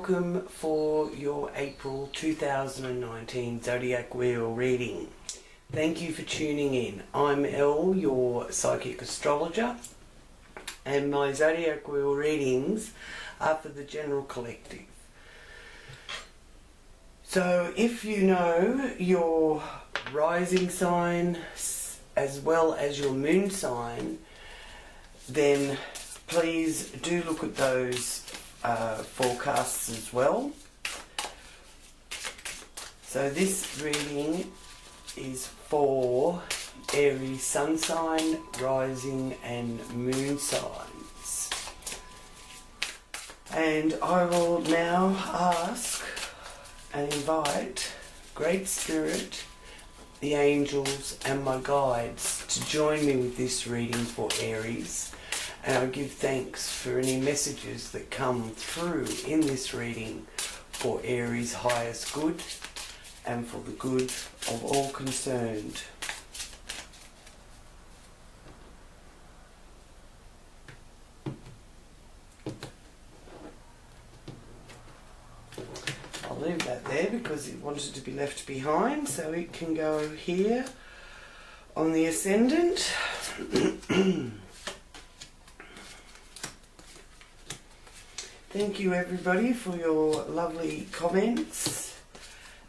welcome for your April 2019 Zodiac Wheel reading. Thank you for tuning in. I'm Elle, your Psychic Astrologer, and my Zodiac Wheel readings are for the general collective. So if you know your rising sign as well as your moon sign, then please do look at those forecasts as well. So this reading is for Aries Sun sign, rising and moon signs. And I will now ask and invite Great Spirit, the angels and my guides to join me with this reading for Aries. And I give thanks for any messages that come through in this reading for Aries' highest good and for the good of all concerned. I'll leave that there because it wanted to be left behind, so it can go here on the ascendant. Thank you everybody for your lovely comments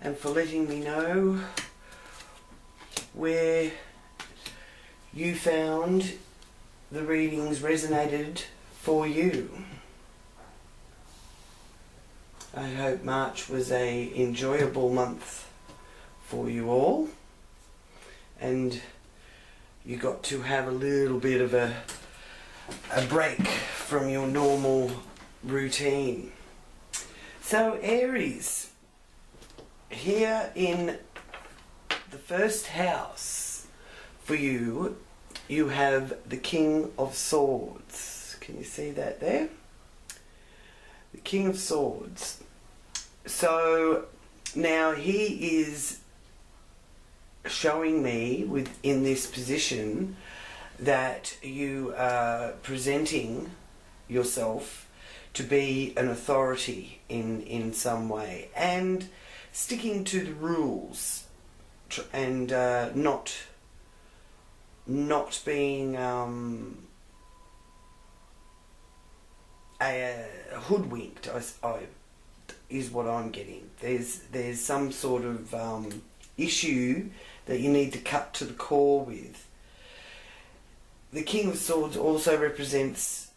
and for letting me know where you found the readings resonated for you. I hope March was an enjoyable month for you all and you got to have a little bit of a break from your normal routine. So Aries, here in the first house for you, you have the King of Swords. Can you see that there? The King of Swords. So now he is showing me within this position that you are presenting yourself to be an authority in some way and sticking to the rules and not being hoodwinked is what I'm getting. There's some sort of issue that you need to cut to the core with. The King of Swords also represents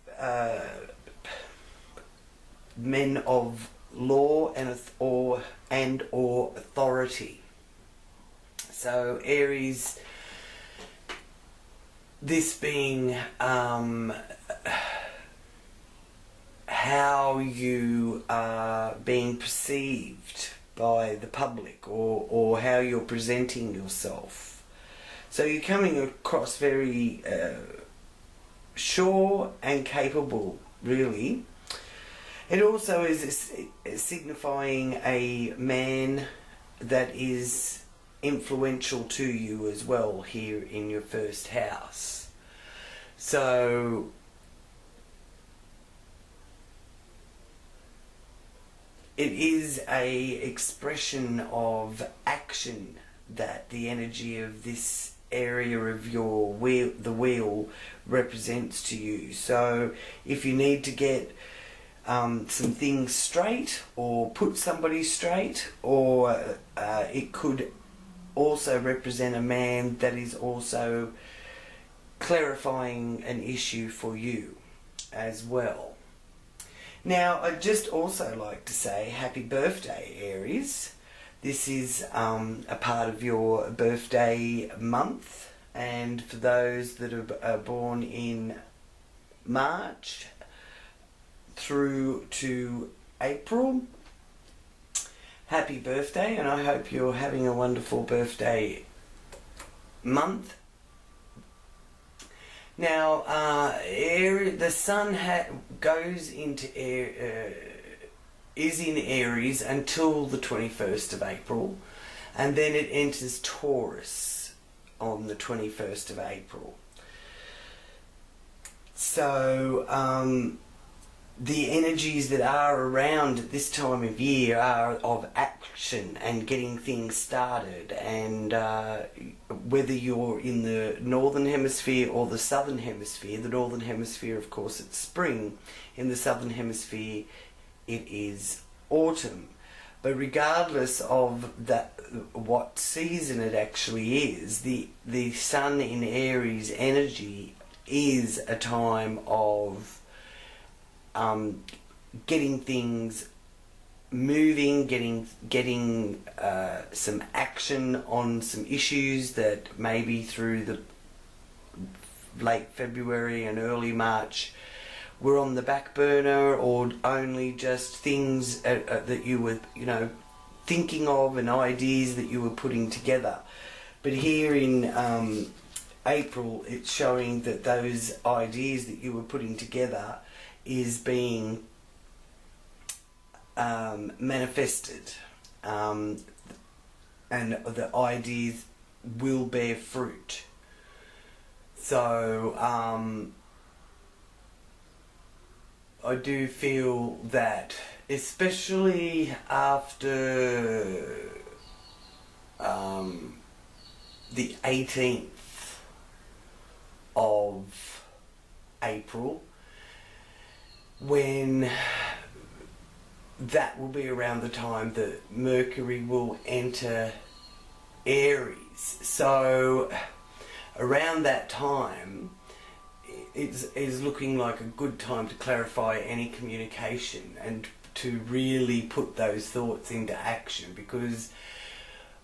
men of law and or authority. So Aries, this being how you are being perceived by the public or how you're presenting yourself. So you're coming across very sure and capable, really. It also is signifying a man that is influential to you as well here in your first house. So it is a expression of action that the energy of this area of your wheel, the wheel, represents to you. So if you need to get some things straight or put somebody straight, or it could also represent a man that is also clarifying an issue for you as well. Now I'd just also like to say happy birthday, Aries. This is a part of your birthday month, and for those that are born in March through to April, happy birthday, and I hope you're having a wonderful birthday month. Now the sun goes into is in Aries until the 21st of April, and then it enters Taurus on the 21st of April. So the energies that are around at this time of year are of action and getting things started, and whether you're in the northern hemisphere or the southern hemisphere, the northern hemisphere of course it's spring, in the southern hemisphere it is autumn. But regardless of that, what season it actually is, the sun in Aries energy is a time of getting things moving, getting some action on some issues that maybe through the late February and early March were on the back burner, or only just things that you were, you know, thinking of, and ideas that you were putting together. But here in April, it's showing that those ideas that you were putting together is being manifested, and the ideas will bear fruit. So I do feel that, especially after the 18th of April, when that will be around the time that Mercury will enter Aries. So around that time is looking like a good time to clarify any communication and to really put those thoughts into action, because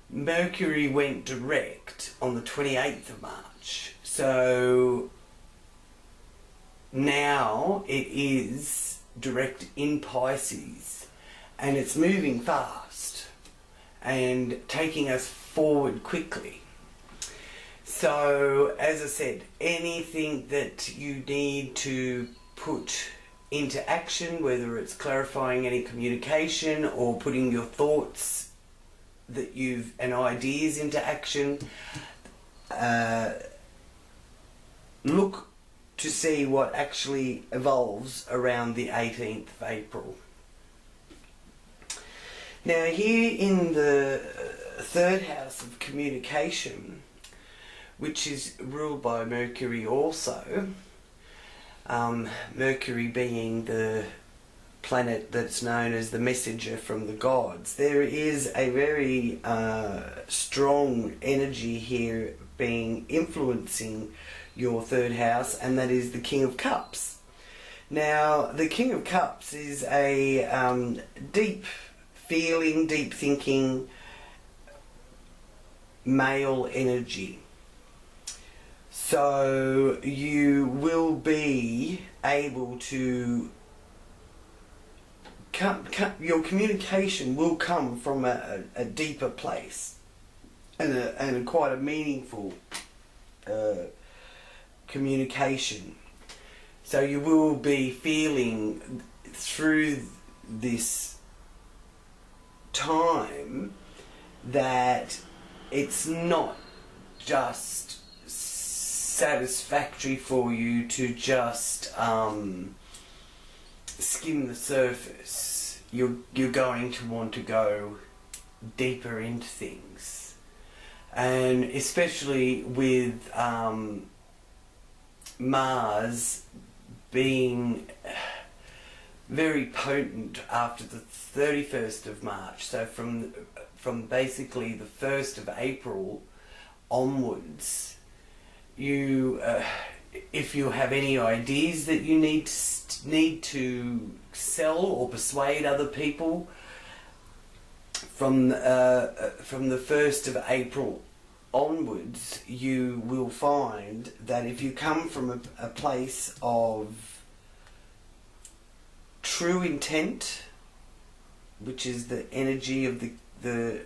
Mercury went direct on the 28th of March. So now it is direct in Pisces, and it's moving fast and taking us forward quickly. So, as I said, anything that you need to put into action, whether it's clarifying any communication or putting your thoughts that and ideas into action, look to see what actually evolves around the 18th of April. Now, here in the third house of communication, which is ruled by Mercury also, Mercury being the planet that's known as the messenger from the gods, there is a very strong energy here influencing your third house, and that is the King of Cups. Now, the King of Cups is a deep feeling, deep thinking male energy. So you will be able to your communication will come from a deeper place, and quite a meaningful communication. So you will be feeling through this time that it's not just satisfactory for you to just skim the surface. You're going to want to go deeper into things, and especially with Mars being very potent after the 31st of March. So from basically the 1st of April onwards, you if you have any ideas that you need to sell or persuade other people, from the 1st of April onwards, you will find that if you come from a place of true intent, which is the energy of the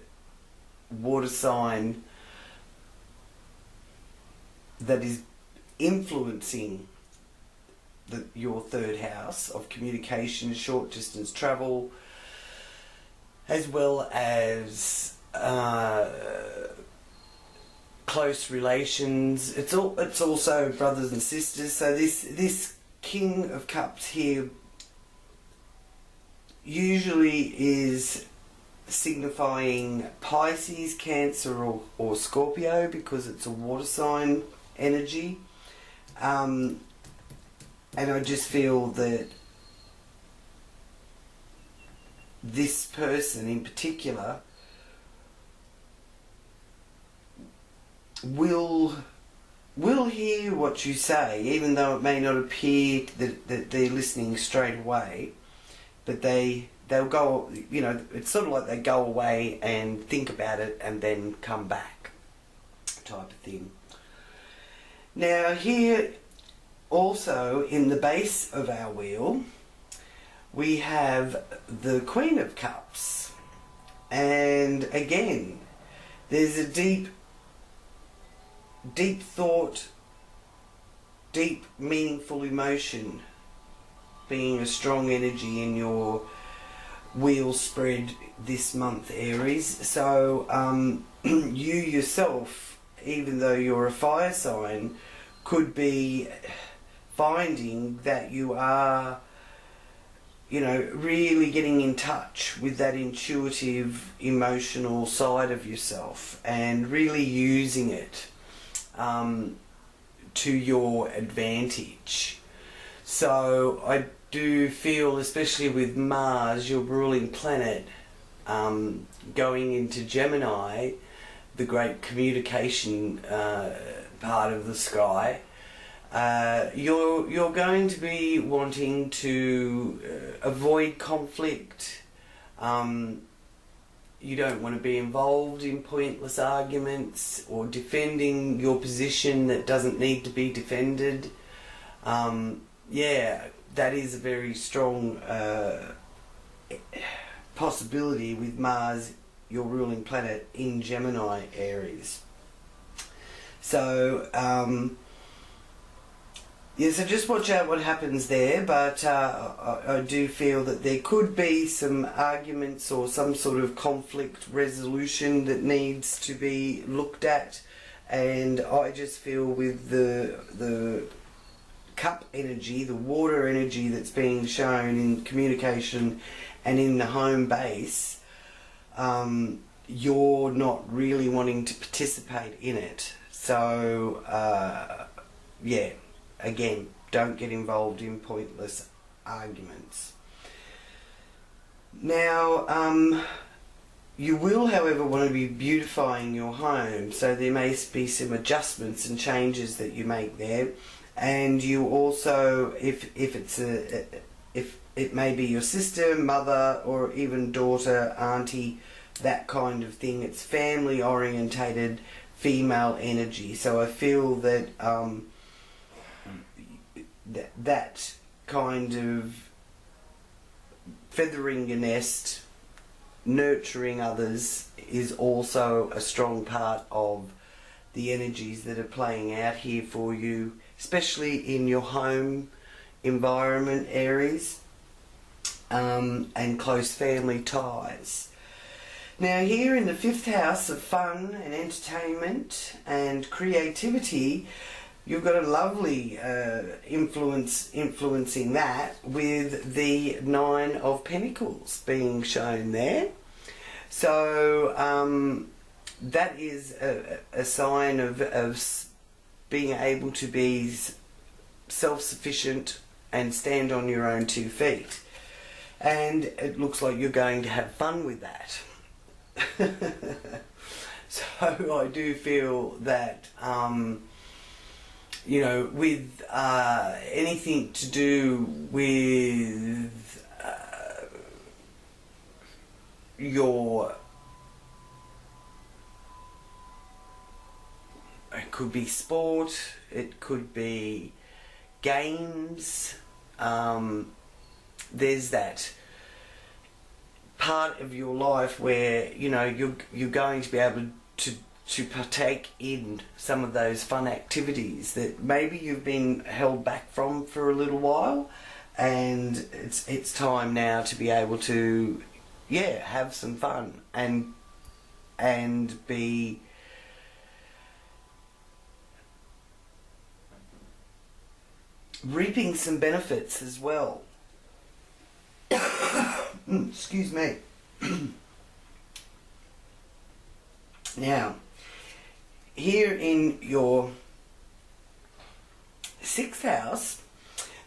water sign that is influencing your third house of communication, short distance travel, as well as close relations. It's also brothers and sisters. So this King of Cups here usually is signifying Pisces, Cancer or Scorpio, because it's a water sign energy. And I just feel that this person in particular will hear what you say, even though it may not appear that they're listening straight away, but they'll go, you know, it's sort of like they go away and think about it and then come back type of thing. Now here also in the base of our wheel we have the Queen of Cups, and again there's a deep thought, deep meaningful emotion being a strong energy in your wheel spread this month, Aries. So you yourself, even though you're a fire sign, could be finding that you are, you know, really getting in touch with that intuitive, emotional side of yourself and really using it to your advantage. So I do feel, especially with Mars, your ruling planet, going into Gemini, the great communication part of the sky, you're going to be wanting to avoid conflict. You don't want to be involved in pointless arguments or defending your position that doesn't need to be defended. Yeah, that is a very strong possibility with Mars, your ruling planet, in Gemini, Aries. So yeah, so just watch out what happens there, but I do feel that there could be some arguments or some sort of conflict resolution that needs to be looked at, and I just feel with the cup energy, the water energy that's being shown in communication and in the home base, you're not really wanting to participate in it. So yeah, again, don't get involved in pointless arguments. Now, you will, however, want to be beautifying your home, so there may be some adjustments and changes that you make there. And you also, if it may be your sister, mother, or even daughter, auntie, that kind of thing. It's family orientated, female energy. So I feel that that kind of feathering your nest, nurturing others, is also a strong part of the energies that are playing out here for you, especially in your home environment, Aries, and close family ties. Now here in the 5th house of fun and entertainment and creativity, you've got a lovely influencing that with the 9 of Pentacles being shown there. So that is a sign of being able to be self-sufficient and stand on your own 2 feet. And it looks like you're going to have fun with that. So I do feel that, you know, with anything to do with your, it could be sport, it could be games, there's that part of your life where, you know, you're going to be able to partake in some of those fun activities that maybe you've been held back from for a little while, and it's time now to be able to, yeah, have some fun and be reaping some benefits as well. Excuse me. Now, here in your 6th house,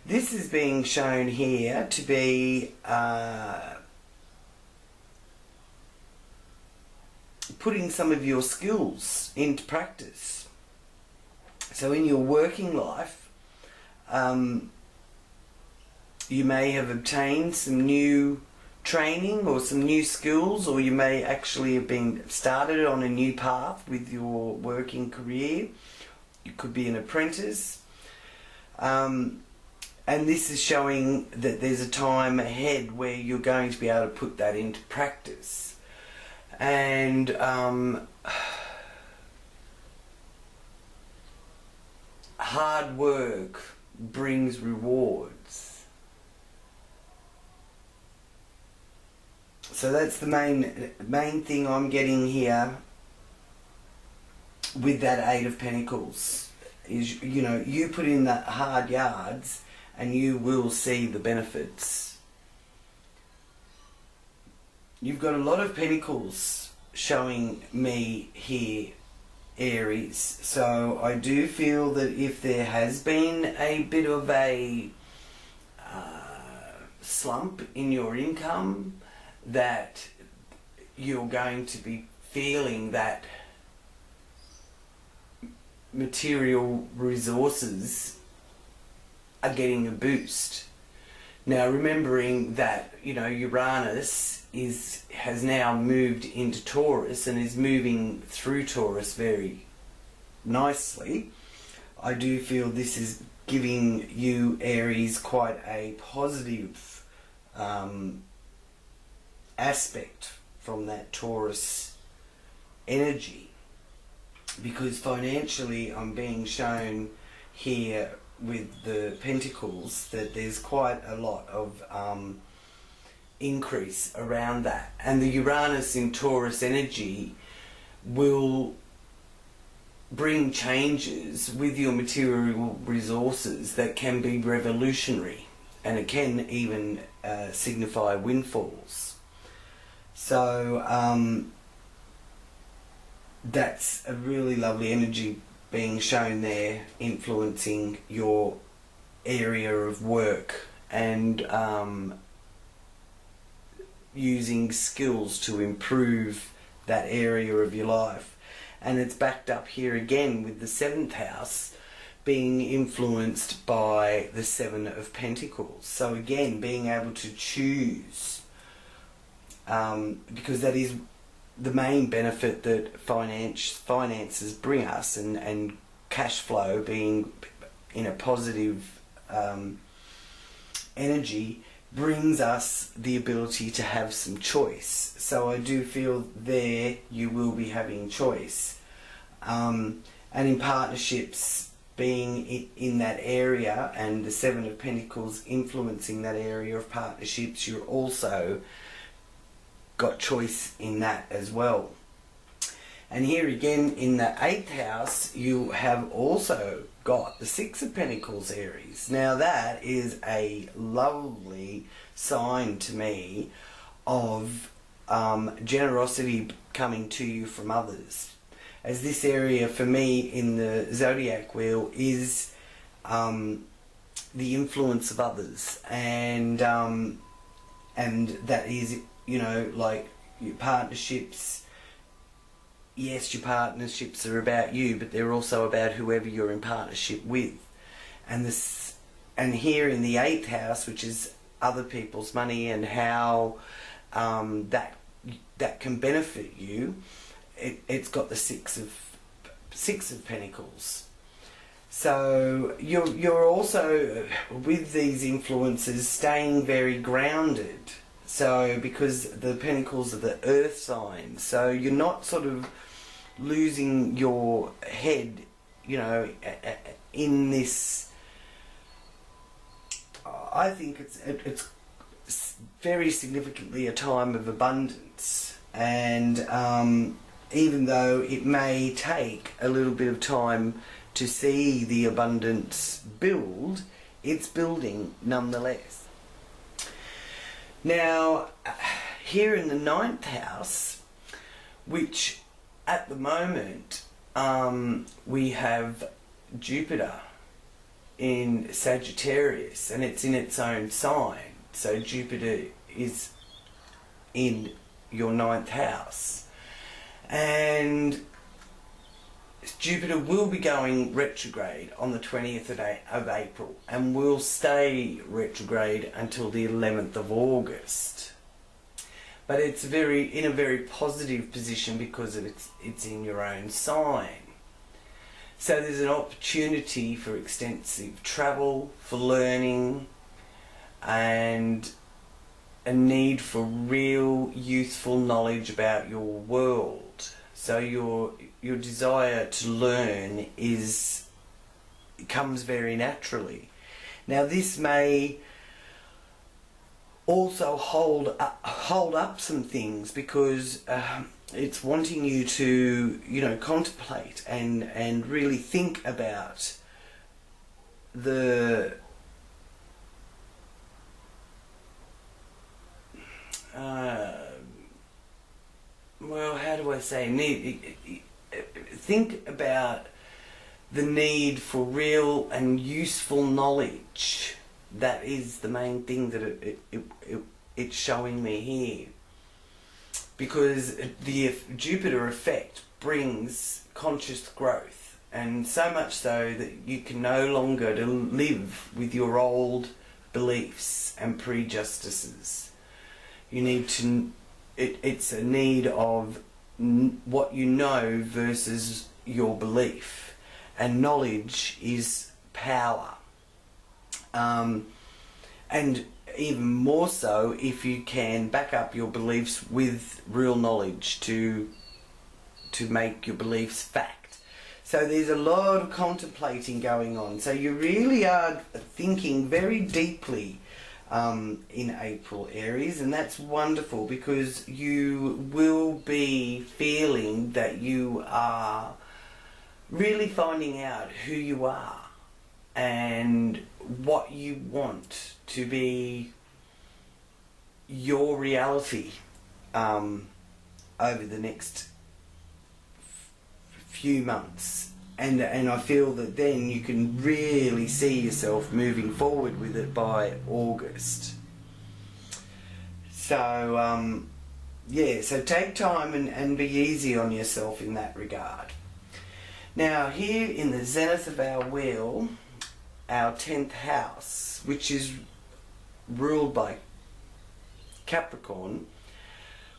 this is being shown here to be putting some of your skills into practice. So in your working life, you may have obtained some new training or some new skills, or you may actually have been started on a new path with your working career. You could be an apprentice. And this is showing that there's a time ahead where you're going to be able to put that into practice. And hard work brings rewards. So that's the main thing I'm getting here with that 8 of Pentacles. Is, you know, you put in the hard yards and you will see the benefits. You've got a lot of Pentacles showing me here, Aries. So I do feel that if there has been a bit of a slump in your income, that you're going to be feeling that material resources are getting a boost. Now, remembering that, you know, Uranus has now moved into Taurus and is moving through Taurus very nicely, I do feel this is giving you, Aries, quite a positive aspect from that Taurus energy, because financially I'm being shown here with the Pentacles that there's quite a lot of increase around that, and the Uranus in Taurus energy will bring changes with your material resources that can be revolutionary, and it can even signify windfalls. So that's a really lovely energy being shown there, influencing your area of work and using skills to improve that area of your life. And it's backed up here again with the 7th house being influenced by the 7 of Pentacles. So again, being able to choose, because that is the main benefit that finances bring us, and cash flow being in a positive energy brings us the ability to have some choice. So I do feel there you will be having choice, and in partnerships, being in that area and the 7 of Pentacles influencing that area of partnerships, you're also got choice in that as well. And here again in the 8th house, you have also got the 6 of Pentacles, Aries. Now that is a lovely sign to me of generosity coming to you from others, as this area for me in the Zodiac wheel is the influence of others, and that is, you know, like your partnerships. Yes, your partnerships are about you, but they're also about whoever you're in partnership with. And here in the 8th house, which is other people's money and how that can benefit you, it's got the 6 of Pentacles. So you're also, with these influences, staying very grounded. So because the Pentacles are the earth sign, so you're not sort of losing your head, you know, in this. I think it's very significantly a time of abundance, and even though it may take a little bit of time to see the abundance build, it's building nonetheless. Now, here in the 9th house, which at the moment we have Jupiter in Sagittarius, and it's in its own sign. So Jupiter is in your 9th house, and Jupiter will be going retrograde on the 20th of April and will stay retrograde until the 11th of August. But it's in a very positive position because it's in your own sign. So there's an opportunity for extensive travel, for learning, and a need for real youthful knowledge about your world. So your desire to learn comes very naturally. Now this may also hold up some things, because it's wanting you to, contemplate and really think about the well, how do I say, think about the need for real and useful knowledge. That is the main thing that it's showing me here. Because the Jupiter effect brings conscious growth, and so much so that you can no longer live with your old beliefs and prejudices. You need to, it's a need of what you know versus your belief, and knowledge is power. And even more so if you can back up your beliefs with real knowledge to make your beliefs fact. So there's a lot of contemplating going on. So you really are thinking very deeply in April, Aries, and that's wonderful, because you will be feeling that you are really finding out who you are and what you want to be your reality over the next few months, and I feel that then you can really see yourself moving forward with it by August. So yeah, so take time and be easy on yourself in that regard. Now here in the zenith of our wheel, our 10th house, which is ruled by Capricorn,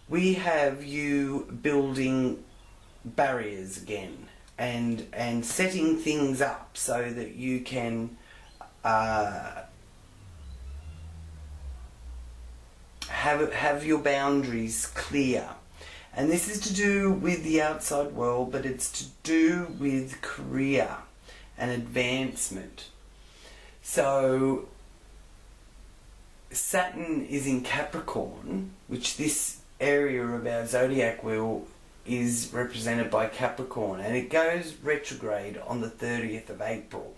we have you building barriers again and setting things up so that you can have your boundaries clear. And this is to do with the outside world, but it's to do with career and advancement. So Saturn is in Capricorn, which this area of our zodiac wheel is represented by Capricorn, and it goes retrograde on the 30th of April.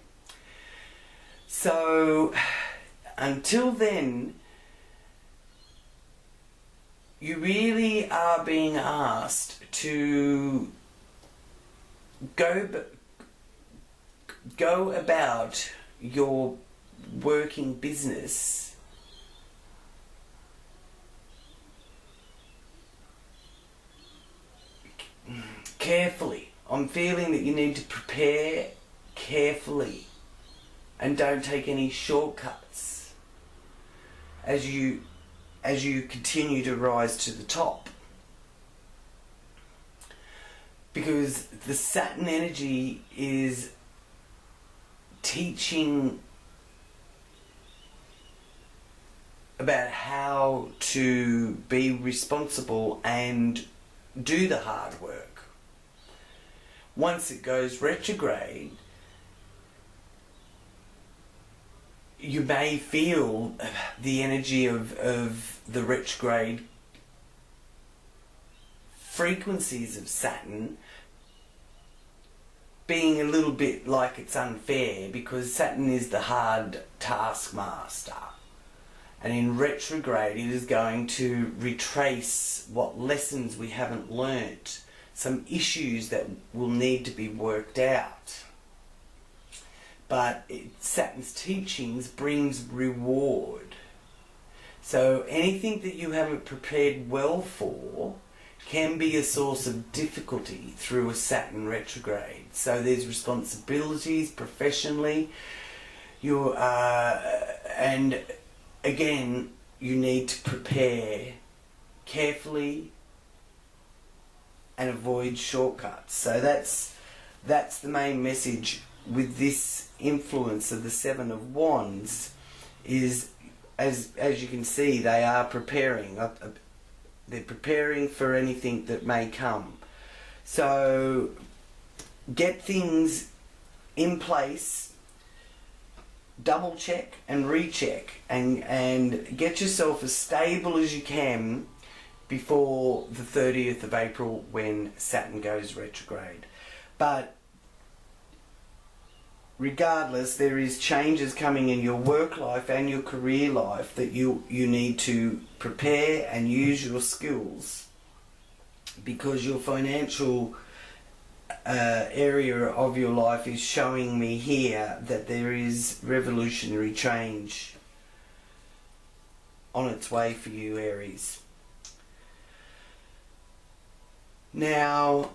So until then, you really are being asked to go about your working business carefully. I'm feeling that you need to prepare carefully and don't take any shortcuts as you continue to rise to the top. Because the Saturn energy is teaching about how to be responsible and do the hard work. Once it goes retrograde, you may feel the energy of the retrograde frequencies of Saturn being a little bit like it's unfair, because Saturn is the hard taskmaster, And in retrograde, it is going to retrace what lessons we haven't learnt, some issues that will need to be worked out. But Saturn's teachings brings reward. So anything that you haven't prepared well for can be a source of difficulty through a Saturn retrograde. So there's responsibilities professionally. And again, you need to prepare carefully and avoid shortcuts. So that's the main message with this influence of the Seven of Wands. Is as you can see, they are preparing. They're preparing for anything that may come. So get things in place, double check and recheck, and get yourself as stable as you can before the 30th of April when Saturn goes retrograde. But regardless, there is changes coming in your work life and your career life that you need to prepare and use your skills, because your financial area of your life is showing me here that there is revolutionary change on its way for you, Aries. Now,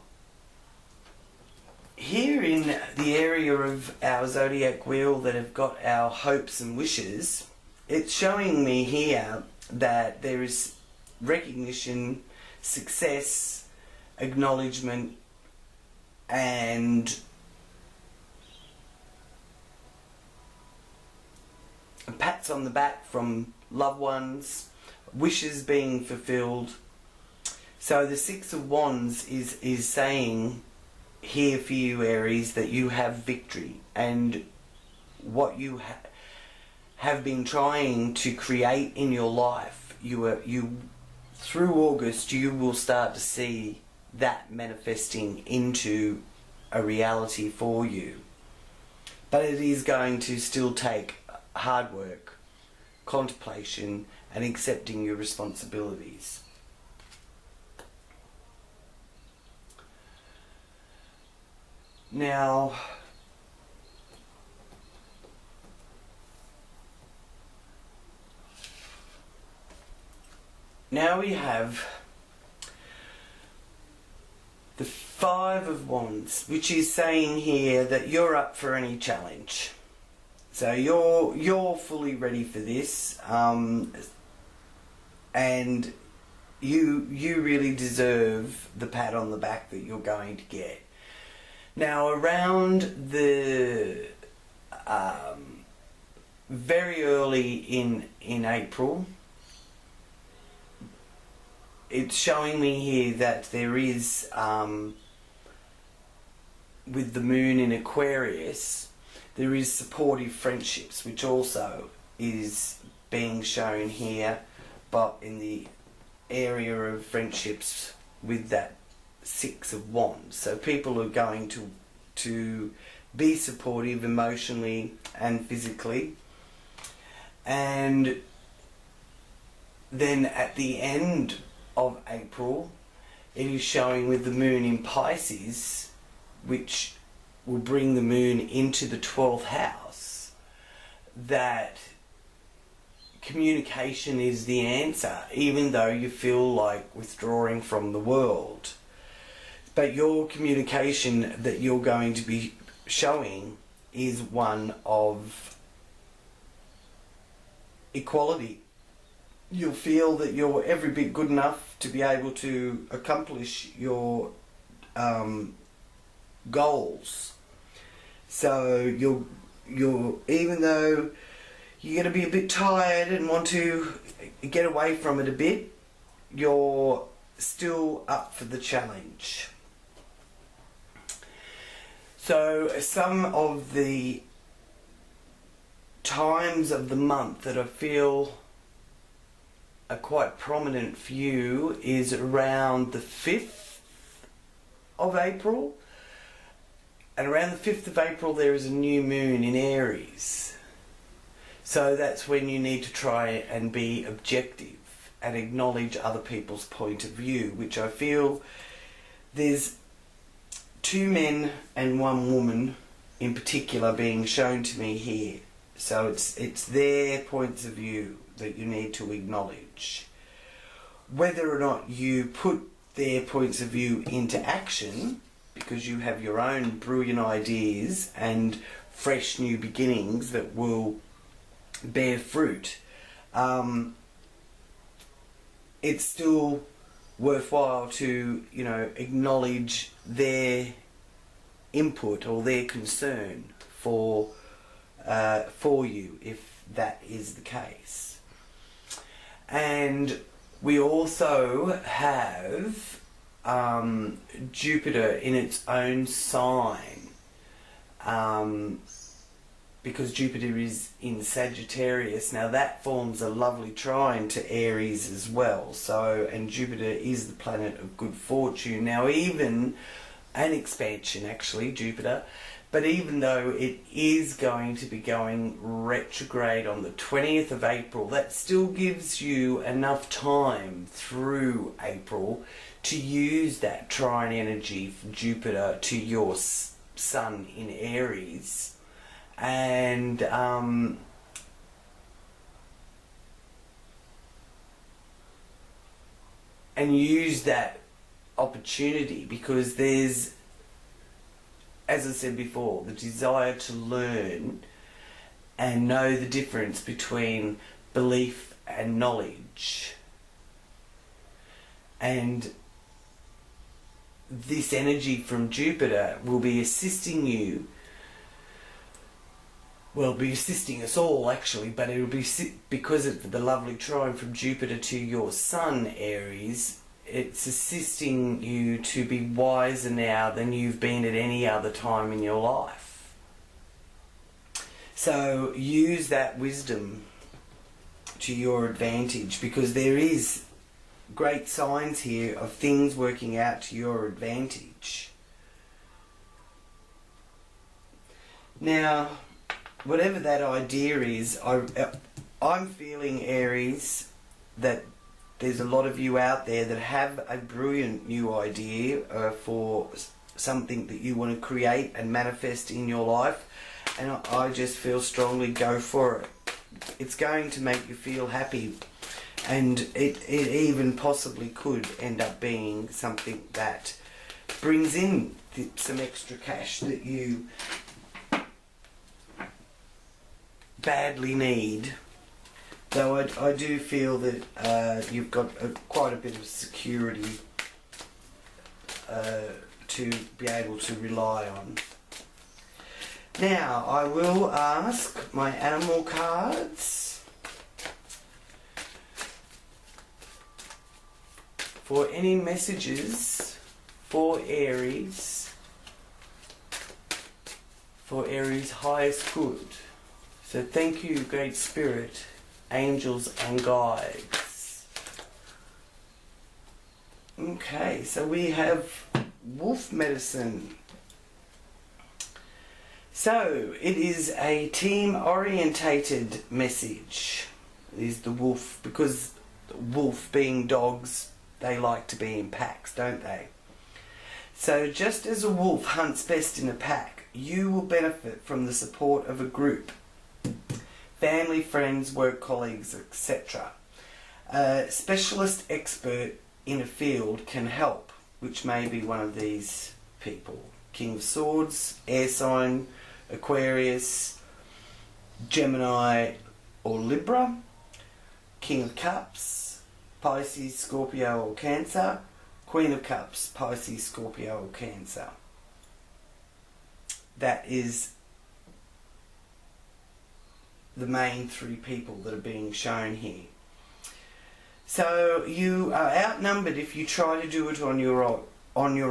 here in the area of our zodiac wheel that have got our hopes and wishes, it's showing me here that there is recognition, success, acknowledgement, and pats on the back from loved ones, wishes being fulfilled. So the Six of Wands is saying here for you, Aries, that you have victory, and what you have been trying to create in your life, you through August you will start to see that manifesting into a reality for you. But it is going to still take hard work, contemplation, and accepting your responsibilities. Now, we have the Five of Wands, which is saying here that you're up for any challenge. So you're fully ready for this, and you really deserve the pat on the back that you're going to get. Now, around the very early in April, it's showing me here that there is, with the moon in Aquarius, there is supportive friendships, which also is being shown here, but in the area of friendships with that Six of Wands. So people are going to be supportive emotionally and physically. And then at the end of April, it is showing with the moon in Pisces, which will bring the moon into the 12th house, that communication is the answer, even though you feel like withdrawing from the world. But your communication that you're going to be showing is one of equality. You'll feel that you're every bit good enough to be able to accomplish your goals. So you're even though you're going to be a bit tired and want to get away from it a bit, you're still up for the challenge. So some of the times of the month that I feel are quite prominent for you is around the 5th of April. And around the 5th of April there is a new moon in Aries. So that's when you need to try and be objective and acknowledge other people's point of view, which I feel there's 2 men and 1 woman in particular being shown to me here. So it's their points of view that you need to acknowledge. Whether or not you put their points of view into action, because you have your own brilliant ideas and fresh new beginnings that will bear fruit, it's still worthwhile to, you know, acknowledge their input or their concern for you, if that is the case. And we also have Jupiter in its own sign, because Jupiter is in Sagittarius. Now that forms a lovely trine to Aries as well. So, and Jupiter is the planet of good fortune. Now even an expansion actually, Jupiter, but even though it is going to be going retrograde on the 20th of April, that still gives you enough time through April to use that trine energy from Jupiter to your Sun in Aries, and use that opportunity, because there's, as I said before, the desire to learn and know the difference between belief and knowledge. And this energy from Jupiter will be assisting you, well, be assisting us all actually, but it will be, because of the lovely trine from Jupiter to your Sun, Aries, it's assisting you to be wiser now than you've been at any other time in your life. So use that wisdom to your advantage, because there is great signs here of things working out to your advantage. Now, whatever that idea is, I'm feeling, Aries, that there's a lot of you out there that have a brilliant new idea for something that you want to create and manifest in your life, and I just feel strongly, go for it. It's going to make you feel happy, and it even possibly could end up being something that brings in some extra cash that you badly need. Though I do feel that you've got quite a bit of security to be able to rely on. Now I will ask my animal cards for any messages for Aries, for Aries' highest good. So thank you, Great Spirit, angels and guides. Okay, so we have wolf medicine. So it is a team orientated message. It is the wolf, because wolf being dogs, they like to be in packs, don't they? So just as a wolf hunts best in a pack, you will benefit from the support of a group. Family, friends, work colleagues, etc. A specialist expert in a field can help, which may be one of these people. King of Swords, air sign, Aquarius, Gemini or Libra. King of Cups, Pisces, Scorpio or Cancer. Queen of Cups, Pisces, Scorpio or Cancer. That is the main 3 people that are being shown here. So you are outnumbered if you try to do it on your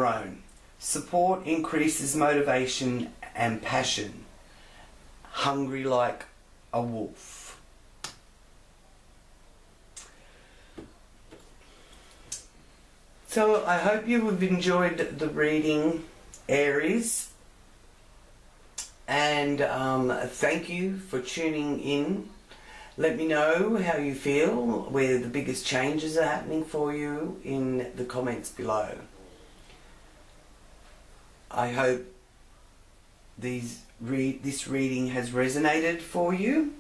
own. Support increases motivation and passion. Hungry like a wolf. So I hope you have enjoyed the reading, Aries. And thank you for tuning in Let me know how you feel, where the biggest changes are happening for you in the comments below. I hope this reading has resonated for you.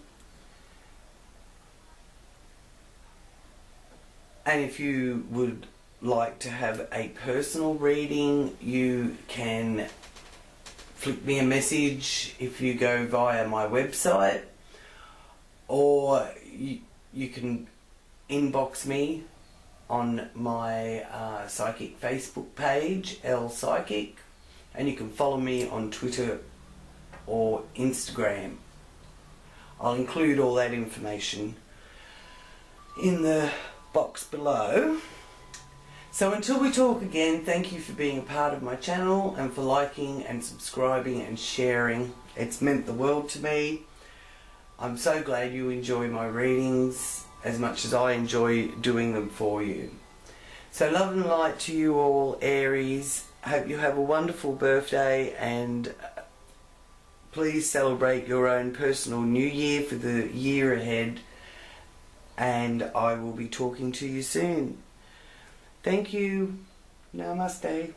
And if you would like to have a personal reading, you can flick me a message if you go via my website, or you can inbox me on my Psychic Facebook page, L Psychic, and you can follow me on Twitter or Instagram. I'll include all that information in the box below. So until we talk again, thank you for being a part of my channel and for liking and subscribing and sharing. It's meant the world to me. I'm so glad you enjoy my readings as much as I enjoy doing them for you. So love and light to you all, Aries. Hope you have a wonderful birthday, and please celebrate your own personal new year for the year ahead, and I will be talking to you soon. Thank you. Namaste.